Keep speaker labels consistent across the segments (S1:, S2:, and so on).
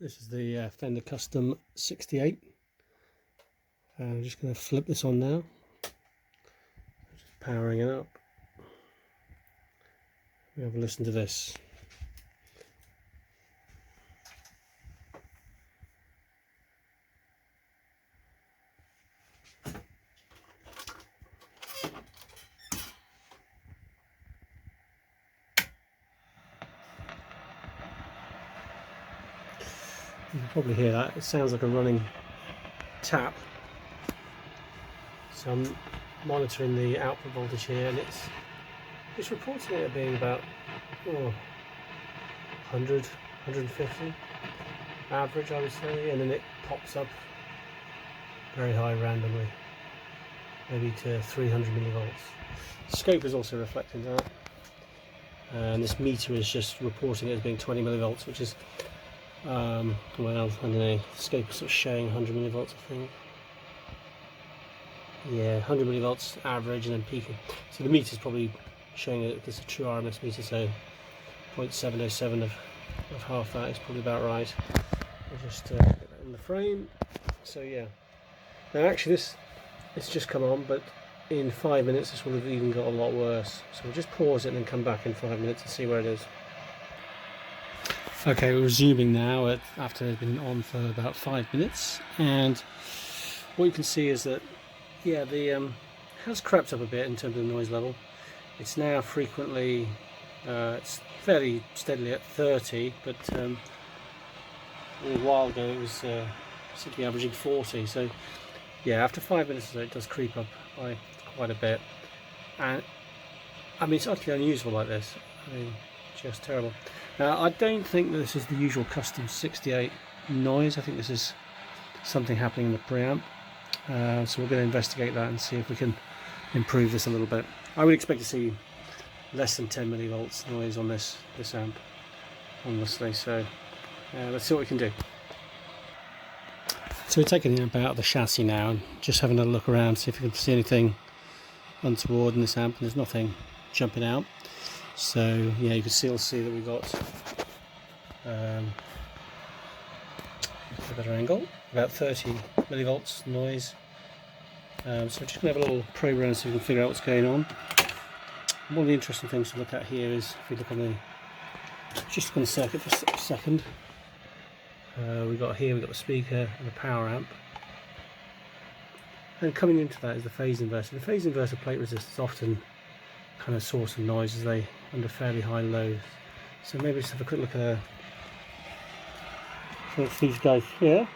S1: This is the Fender Custom 68. I'm just going to flip this on now. Just powering it up. We have a listen to this. You can probably hear that. It sounds like a running tap. So I'm monitoring the output voltage here, and it's reporting it being about 100, 150 average, I would say, and then it pops up very high randomly, maybe to 300 millivolts. The scope is also reflecting that, and this meter is just reporting it as being 20 millivolts, which is well, I don't know, the scope is sort of showing 100 millivolts, I think. Yeah, 100 millivolts average and then peaking. So the meter is probably showing it as a true RMS meter, so 0.707 of half that is probably about right. I'll just get that in the frame. So yeah. Now actually it's just come on, but in 5 minutes this will have even got a lot worse. So we'll just pause it and then come back in 5 minutes and see where it is. Okay, we're resuming now after it's been on for about 5 minutes, and what you can see is that, yeah, the has crept up a bit in terms of the noise level. It's now frequently, it's fairly steadily at 30, but a little while ago it was seemed to be averaging 40. So yeah, after 5 minutes or so it does creep up by quite a bit, and I mean it's utterly unusable like this. I mean, just terrible. Now I don't think that this is the usual custom 68 noise. I think this is something happening in the preamp. So we're going to investigate that and see if we can improve this a little bit. I would expect to see less than 10 millivolts noise on this amp, honestly. So let's see what we can do. So we're taking the amp out of the chassis now and just having a look around, see if we can see anything untoward in this amp, and there's nothing jumping out. So yeah, you can still see that we've got a better angle, about 30 millivolts noise. So we're just going to have a little probe around so we can figure out what's going on. One of the interesting things to look at here is if we look on the circuit for a second. We've got the speaker and the power amp, and coming into that is the phase inverter. The phase inverter plate resistors often kind of source of noise as they under fairly high loads. So maybe just have a quick look at these guys here.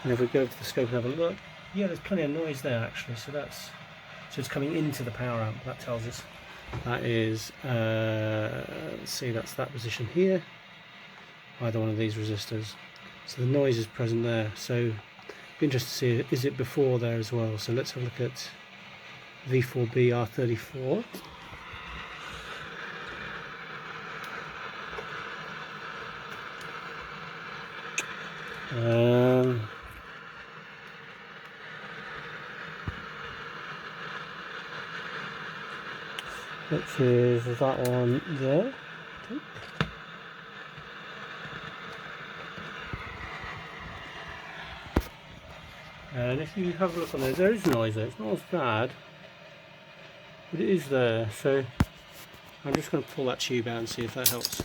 S1: And if we go to the scope and have a look, yeah, there's plenty of noise there actually. So it's coming into the power amp. That tells us that is let's see, that's that position here, either one of these resistors. So the noise is present there. So be interested to see, is it before there as well? So let's have a look at V4B R34. Which is that one there. Okay. And if you have a look on there is noise there. It's not as bad, but it is there. So I'm just going to pull that tube out and see if that helps.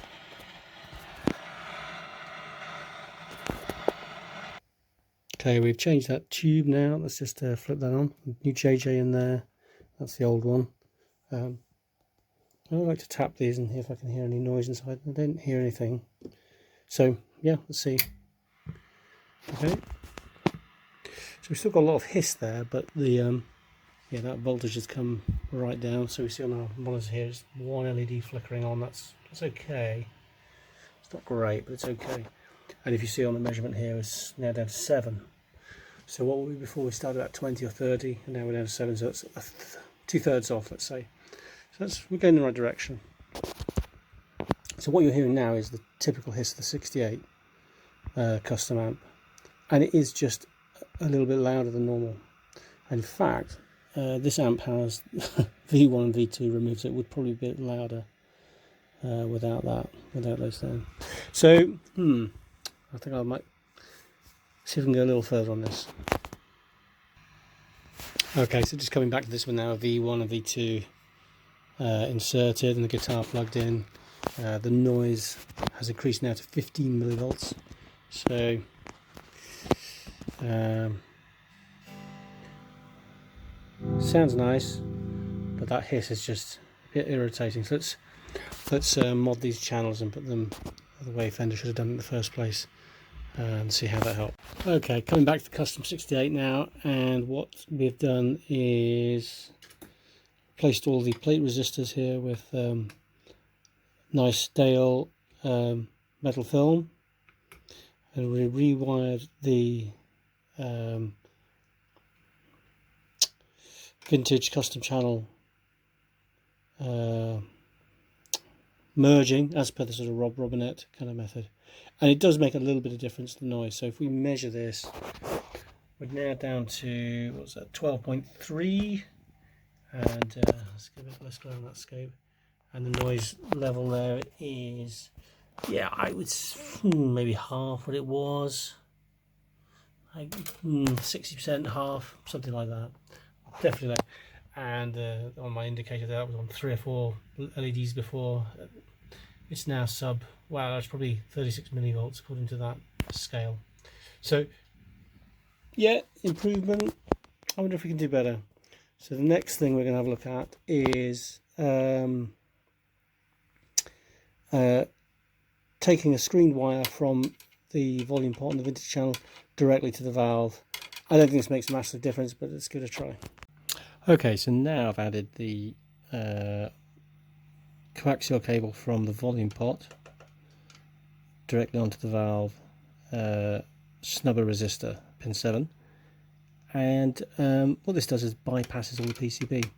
S1: Okay, we've changed that tube now. Let's just flip that on. New JJ in there. That's the old one. I like to tap these and hear if I can hear any noise inside. I didn't hear anything. So yeah, let's see. Okay. So we've still got a lot of hiss there, but the yeah, that voltage has come right down. So we see on our monitor here is one LED flickering on. That's okay. It's not great, but it's okay. And if you see on the measurement here, it's now down to 7. So what were we before? We started at 20 or 30, and now we're down to 7. So it's 2/3 off, let's say. So we're going in the right direction. So what you're hearing now is the typical hiss of the 68 custom amp, and it is just a little bit louder than normal. And in fact, this amp has V1 and V2 removed, so it would probably be a bit louder without those things. So I think I might see if we can go a little further on this. Okay, so just coming back to this one now, V1 and V2 inserted and the guitar plugged in. The noise has increased now to 15 millivolts. So sounds nice, but that hiss is just a bit irritating. So let's mod these channels and put them the way Fender should have done in the first place, and see how that helps. Okay, coming back to the Custom 68 now, and what we've done is placed all the plate resistors here with nice stale metal film, and we rewired the vintage custom channel merging as per the sort of Rob Robinette kind of method, and it does make a little bit of difference to the noise. So if we measure this, we're now down to, what was that, 12.3, and let's give it, let's go on that scope, and the noise level there is, yeah, I would maybe half what it was, like 60%, half, something like that, definitely that. And on my indicator there, that was on 3 or 4 LEDs before. It's now wow, that's probably 36 millivolts according to that scale. So yeah, improvement. I wonder if we can do better. So the next thing we're going to have a look at is taking a screened wire from the volume pot on the vintage channel directly to the valve. I don't think this makes a massive difference, but let's give it a try. Okay, so now I've added the coaxial cable from the volume pot directly onto the valve snubber resistor, pin 7, and what this does is bypasses all the PCB,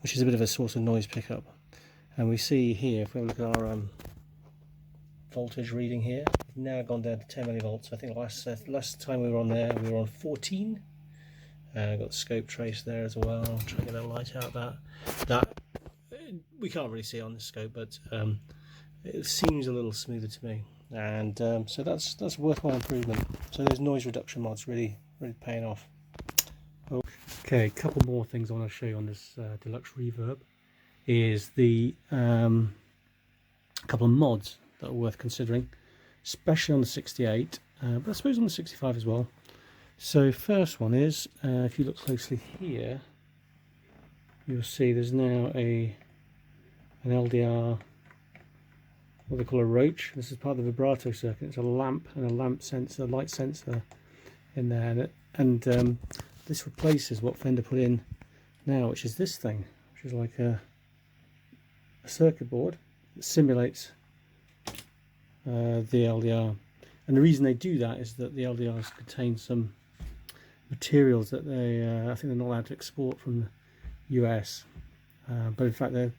S1: which is a bit of a source of noise pickup. And we see here, if we have a look at our voltage reading here, it's now gone down to 10 millivolts. I think last time we were on there, we were on 14. Got the scope trace there as well. I'll try to get a light out of that we can't really see on this scope, but it seems a little smoother to me, and so that's a worthwhile improvement. So those noise reduction mods really paying off. Okay, a couple more things I want to show you on this deluxe reverb is the couple of mods that are worth considering, especially on the 68, but I suppose on the 65 as well. So first one is, if you look closely here, you'll see there's now an LDR, what they call a roach. This is part of the vibrato circuit. It's a lamp and a lamp sensor, light sensor in there, and this replaces what Fender put in now, which is this thing, which is like a circuit board that simulates the LDR. And the reason they do that is that the LDRs contain some materials that they, I think they're not allowed to export from the US, but in fact they're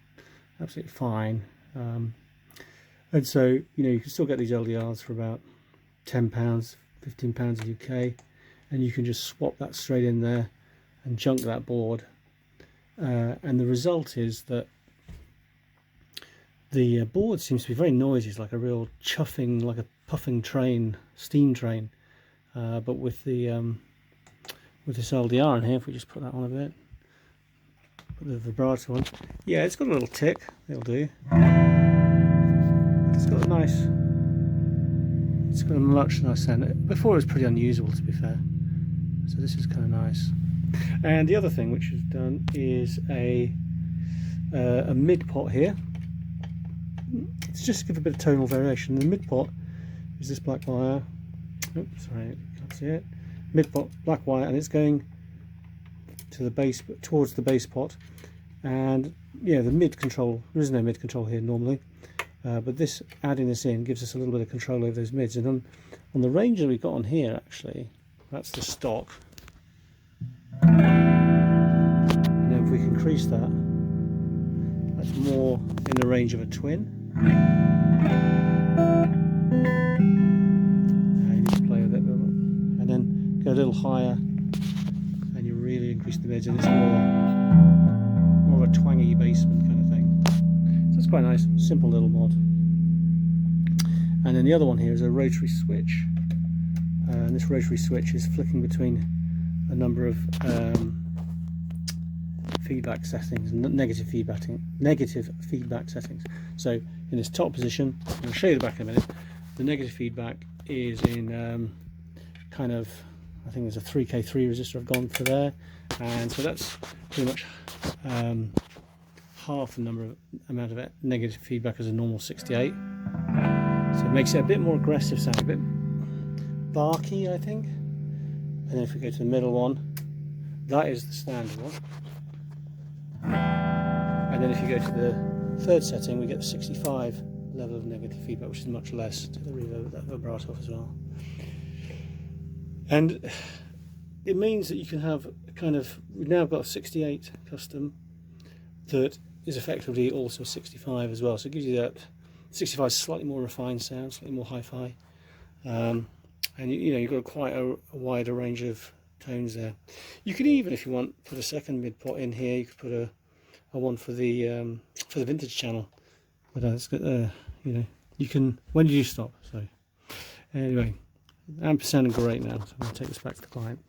S1: absolutely fine. And so, you know, you can still get these LDRs for about £10, £15 in UK, and you can just swap that straight in there and junk that board. And the result is that the board seems to be very noisy. It's like a real chuffing, like a puffing train, steam train. But with the with this LDR in here, if we just put that on a bit, put the vibrato on, yeah, it's got a little tick. It'll do. It's got a nice. It's got a much nice sound. Before it was pretty unusable, to be fair. So this is kind of nice. And the other thing which is done is a mid pot here. It's just to give a bit of tonal variation. The mid pot is this black wire. Oops, sorry, you can't see it. Mid pot black wire, and it's going to the base, towards the bass pot. And yeah, the mid control, there is no mid control here normally, but this, adding this in, gives us a little bit of control over those mids. And on the range that we've got on here, actually, that's the stock. And then if we can increase that, that's more in the range of a twin. And you just play with it, and then go a little higher, and you're really increase the mids, and it's more of a twangy bassman kind of thing. So it's quite nice, simple little mod. And then the other one here is a rotary switch, and this rotary switch is flicking between a number of feedback settings, negative feedback settings. So in this top position, I'll show you the back in a minute. The negative feedback is in kind of, I think there's a 3K3 resistor I've gone for there, and so that's pretty much half the amount of negative feedback as a normal 68. So it makes it a bit more aggressive sound, a bit barky, I think. And then if we go to the middle one, that is the standard one. And then if you go to the third setting, we get the 65 level of negative feedback, which is much less. To the reverb, that vibrato off as well. And it means that you can have a kind of, we've now got a 68 custom that is effectively also 65 as well. So it gives you that 65 slightly more refined sound, slightly more hi-fi, and you know, you've got quite a wider range of tones there. You could even, if you want, put a second mid pot in here. You could put a one for the vintage channel. But it's got you know, you can. When did you stop? So anyway, amp is sounding great now. So I'm going to take this back to the client.